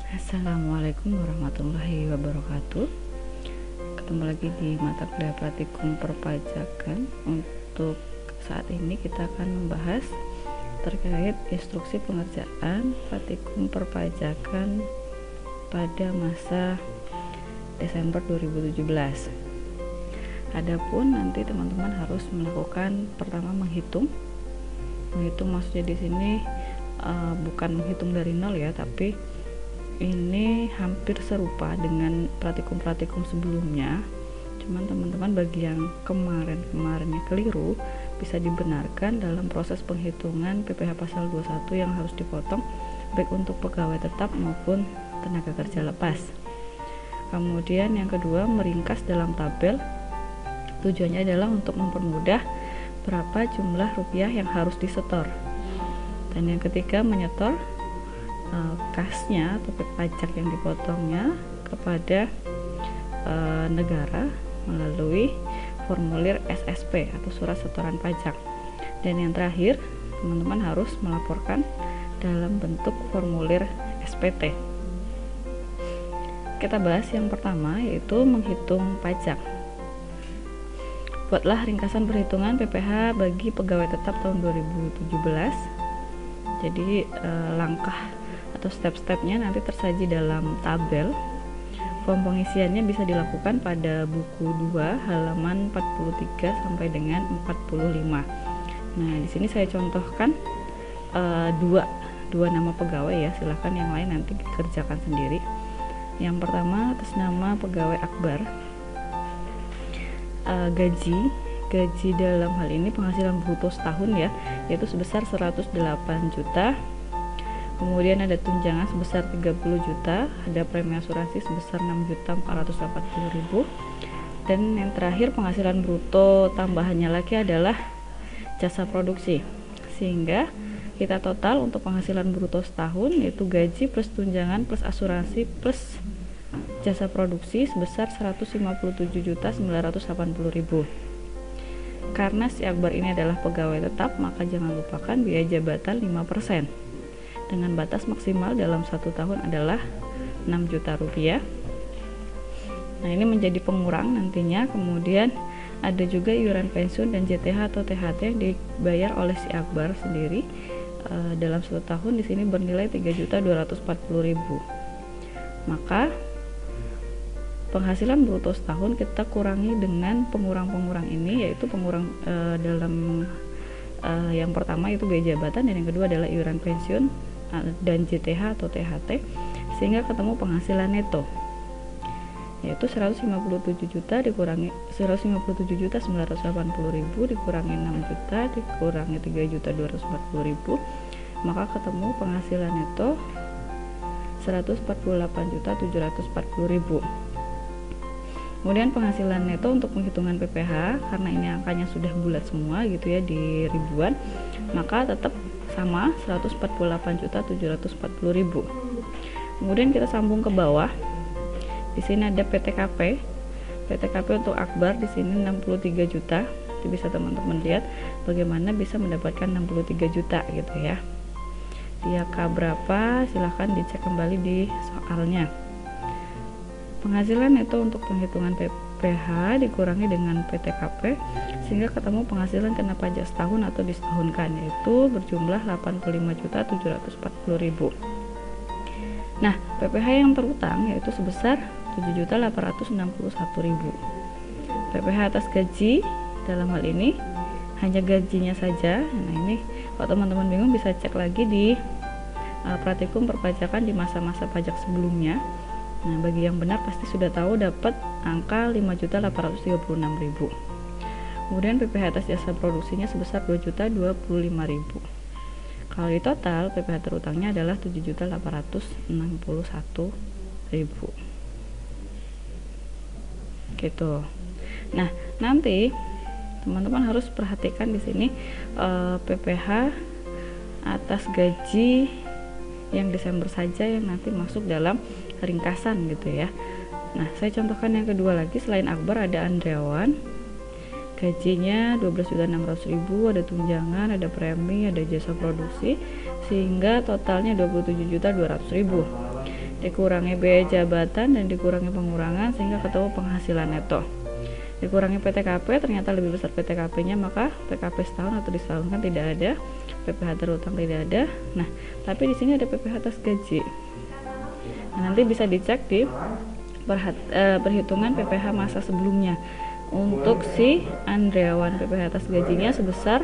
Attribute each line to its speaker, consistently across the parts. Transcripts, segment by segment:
Speaker 1: Assalamualaikum warahmatullahi wabarakatuh. Ketemu lagi di mata kuliah praktikum perpajakan. Untuk saat ini kita akan membahas terkait instruksi pengerjaan praktikum perpajakan pada masa Desember 2017. Adapun nanti teman-teman harus melakukan pertama menghitung maksudnya di sini bukan menghitung dari nol ya, tapi ini hampir serupa dengan praktikum-praktikum sebelumnya, cuman teman-teman bagi yang kemarinnya keliru bisa dibenarkan dalam proses penghitungan PPh pasal 21 yang harus dipotong baik untuk pegawai tetap maupun tenaga kerja lepas. Kemudian yang kedua, meringkas dalam tabel. Tujuannya adalah untuk mempermudah berapa jumlah rupiah yang harus disetor. Dan yang ketiga, menyetor kasnya atau pajak yang dipotongnya kepada negara melalui formulir SSP atau surat setoran pajak. Dan yang terakhir, teman-teman harus melaporkan dalam bentuk formulir SPT. Kita bahas yang pertama, yaitu menghitung pajak. Buatlah ringkasan perhitungan PPh bagi pegawai tetap tahun 2017. Jadi langkah atau step-stepnya nanti tersaji dalam tabel. Form pengisiannya bisa dilakukan pada buku 2 halaman 43 sampai dengan 45. Nah, di sini saya contohkan dua nama pegawai ya, silahkan yang lain nanti dikerjakan sendiri. Yang pertama atas nama pegawai Akbar, gaji dalam hal ini penghasilan bruto setahun ya, yaitu sebesar 108 juta. Kemudian ada tunjangan sebesar 30 juta, ada premi asuransi sebesar 6.480.000. Dan yang terakhir, penghasilan bruto tambahannya lagi adalah jasa produksi. Sehingga kita total untuk penghasilan bruto setahun yaitu gaji plus tunjangan plus asuransi plus jasa produksi sebesar 157.980.000. Karena si Akbar ini adalah pegawai tetap, maka jangan lupakan biaya jabatan 5%. Dengan batas maksimal dalam 1 tahun adalah 6 juta rupiah. Nah, ini menjadi pengurang nantinya. Kemudian ada juga iuran pensiun dan JTH atau THT yang dibayar oleh si Akbar sendiri dalam 1 tahun di sini bernilai 3.240.000. Maka penghasilan bruto setahun kita kurangi dengan pengurang-pengurang ini, yaitu pengurang dalam yang pertama itu biaya jabatan, dan yang kedua adalah iuran pensiun dan JTH atau THT, sehingga ketemu penghasilan neto yaitu 157 juta dikurangi 157.980.000 dikurangi 6 juta dikurangi 3.240.000, maka ketemu penghasilan neto 148.740.000. Kemudian penghasilan neto untuk penghitungan PPh, karena ini angkanya sudah bulat semua gitu ya, di ribuan, maka tetap sama 148.740.000. Kemudian kita sambung ke bawah. Di sini ada PTKP. PTKP untuk Akbar di sini 63 juta. Itu bisa teman-teman lihat bagaimana bisa mendapatkan 63 juta gitu ya. Dia berapa? Silahkan dicek kembali di soalnya. Penghasilan itu untuk penghitungan PPh dikurangi dengan PTKP sehingga ketemu penghasilan kena pajak setahun atau disetahunkan, yaitu berjumlah 85.740.000. Nah, PPh yang terutang yaitu sebesar 7.861.000. PPh atas gaji dalam hal ini hanya gajinya saja. Nah, ini kalau teman-teman bingung bisa cek lagi di praktikum perpajakan di masa-masa pajak sebelumnya. Nah, bagi yang benar pasti sudah tahu dapat angka 5.836.000. Kemudian PPh atas jasa produksinya sebesar 2.025.000. Kalau di total PPh terutangnya adalah 7.861.000. Gitu. Nah, nanti teman-teman harus perhatikan di sini PPh atas gaji yang Desember saja yang nanti masuk dalam ringkasan gitu ya. Nah, saya contohkan yang kedua lagi. Selain Akbar ada Andriawan, gajinya 12.600.000, ada tunjangan, ada premi, ada jasa produksi, sehingga totalnya 27.200.000. dikurangi biaya jabatan dan dikurangi pengurangan sehingga ketemu penghasilan neto. Dikurangi PTKP, ternyata lebih besar PTKP-nya, maka PKP setahun atau disetahunkan tidak ada, PPh terutang tidak ada. Nah, tapi di sini ada PPh atas gaji. Nah, nanti bisa dicek di perhitungan PPh masa sebelumnya. Untuk si Andriawan, PPh atas gajinya sebesar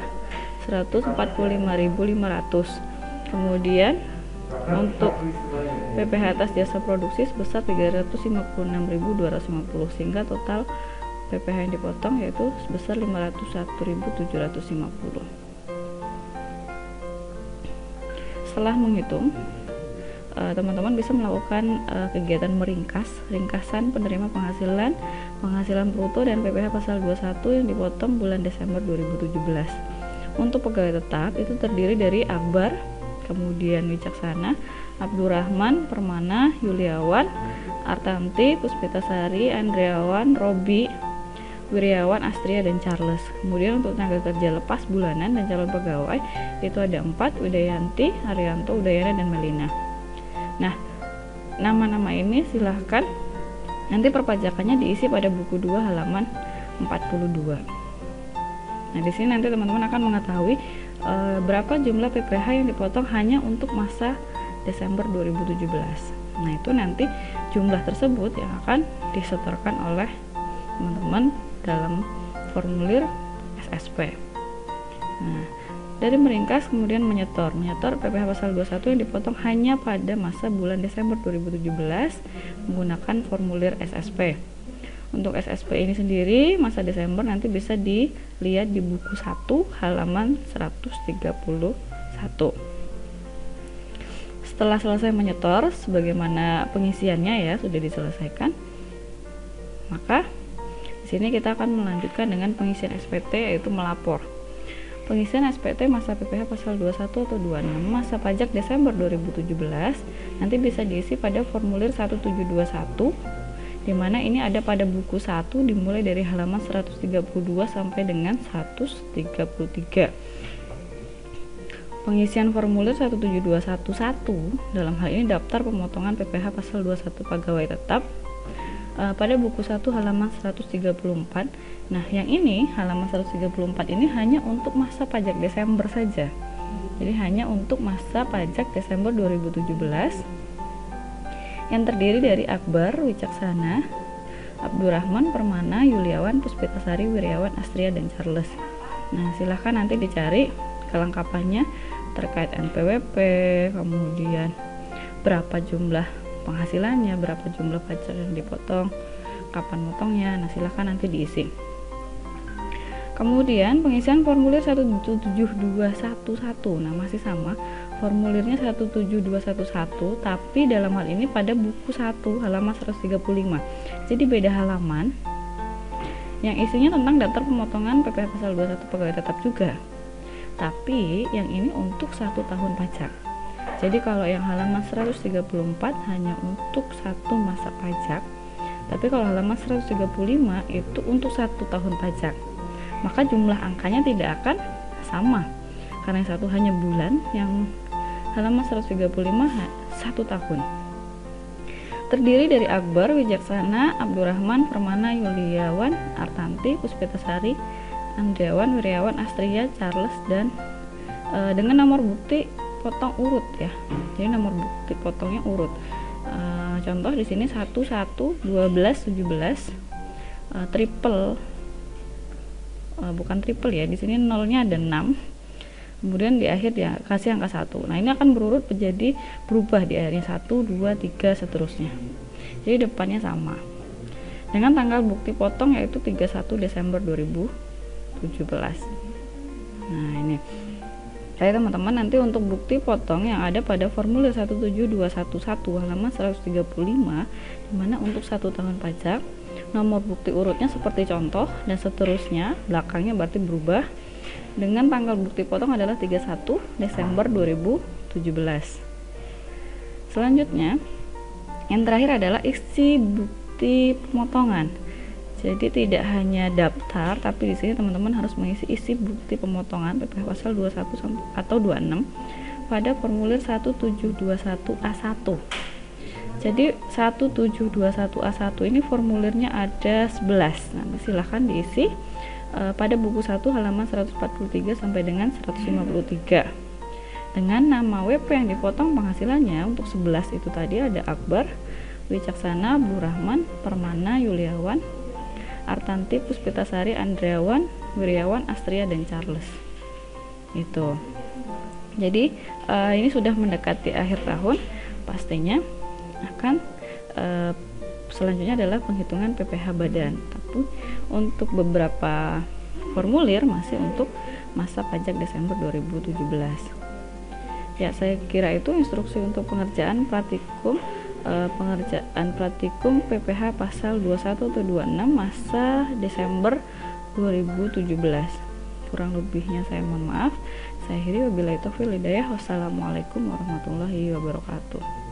Speaker 1: 145.500. Kemudian untuk PPh atas jasa produksi sebesar 356.250, sehingga total PPh yang dipotong yaitu sebesar 501.750. Setelah menghitung, teman-teman bisa melakukan kegiatan ringkasan penerima penghasilan bruto dan PPh pasal 21 yang dipotong bulan Desember 2017. Untuk pegawai tetap itu terdiri dari Akbar, kemudian Wicaksana, Abdurrahman, Permana, Yuliawan, Artanti, Puspitasari, Andriawan, Robi, Wiryawan, Astria, dan Charles. Kemudian untuk tenaga kerja lepas bulanan dan calon pegawai itu ada 4, Widayanti, Arianto, Udayana, dan Melina. Nah, nama-nama ini silahkan nanti perpajakannya diisi pada buku 2 halaman 42. Nah, di sini nanti teman-teman akan mengetahui berapa jumlah PPh yang dipotong hanya untuk masa Desember 2017. Nah, itu nanti jumlah tersebut yang akan disetorkan oleh teman-teman dalam formulir SSP. Nah, dari meringkas kemudian menyetor PPh pasal 21 yang dipotong hanya pada masa bulan Desember 2017 menggunakan formulir SSP. Untuk SSP ini sendiri masa Desember nanti bisa dilihat di buku 1 halaman 131. Setelah selesai menyetor, sebagaimana pengisiannya ya sudah diselesaikan, maka di sini kita akan melanjutkan dengan pengisian SPT, yaitu melapor. Pengisian SPT masa PPh pasal 21 atau 26 masa pajak Desember 2017 nanti bisa diisi pada formulir 1721, di mana ini ada pada buku 1 dimulai dari halaman 132 sampai dengan 133. Pengisian formulir 17211 dalam hal ini daftar pemotongan PPh pasal 21 pegawai tetap pada buku 1 halaman 134. Nah, yang ini halaman 134 ini hanya untuk masa pajak Desember saja. Jadi hanya untuk masa pajak Desember 2017 yang terdiri dari Akbar, Wicaksana, Abdurrahman, Permana, Yuliawan, Puspitasari, Wiryawan, Astria, dan Charles. Nah, silahkan nanti dicari kelengkapannya terkait NPWP, kemudian berapa jumlah penghasilannya, berapa jumlah pajak yang dipotong, kapan motongnya. Nah, silahkan nanti diisi. Kemudian pengisian formulir 17211. Nah, masih sama formulirnya 17211, tapi dalam hal ini pada buku 1 halaman 135. Jadi beda halaman. Yang isinya tentang daftar pemotongan PPh pasal 21 pegawai tetap juga. Tapi yang ini untuk 1 tahun pajak. Jadi kalau yang halaman 134 hanya untuk 1 masa pajak, tapi kalau halaman 135 itu untuk 1 tahun pajak. Maka jumlah angkanya tidak akan sama, karena yang satu hanya bulan, yang halaman 135 1 tahun. Terdiri dari Akbar, Wicaksana, Abdurrahman, Permana, Yuliawan, Artanti, Puspitasari, Andriawan, Wiryawan, Astria, Charles, dan dengan nomor bukti potong urut ya. Jadi nomor bukti potongnya urut. Contoh di sini 1, 1, 12, 17, triple, bukan triple ya. Di sini nolnya ada 6. Kemudian di akhir ya kasih angka 1. Nah, ini akan berurut menjadi berubah di akhirnya 1, 2, 3 seterusnya. Jadi depannya sama. Dengan tanggal bukti potong yaitu 31 Desember 2017. Nah, ini. Saya teman-teman nanti untuk bukti potong yang ada pada formulir 17211 halaman 135, dimana untuk 1 tahun pajak nomor bukti urutnya seperti contoh dan seterusnya, belakangnya berarti berubah, dengan tanggal bukti potong adalah 31 Desember 2017. Selanjutnya yang terakhir adalah isi bukti pemotongan. Jadi tidak hanya daftar, tapi di sini teman-teman harus mengisi isi bukti pemotongan PPh pasal 21 atau 26 pada formulir 1721A1. Jadi 1721A1 ini formulirnya ada 11. Nanti silahkan diisi pada buku 1 halaman 143 sampai dengan 153. Dengan nama WP yang dipotong penghasilannya untuk 11 itu tadi ada Akbar, Wicaksana, Abdurrahman, Permana, Yuliawan, Artanti, Puspitasari, Andreawan, Wiryawan, Astria, dan Charles. Itu. Jadi ini sudah mendekati akhir tahun, pastinya akan selanjutnya adalah penghitungan PPh badan. Tapi untuk beberapa formulir masih untuk masa pajak Desember 2017. Ya, saya kira itu instruksi untuk pengerjaan praktikum PPh pasal 21 atau 26 masa Desember 2017. Kurang lebihnya saya mohon maaf. Saya akhiri, wabillahi taufiq wal hidayah. Wassalamualaikum warahmatullahi wabarakatuh.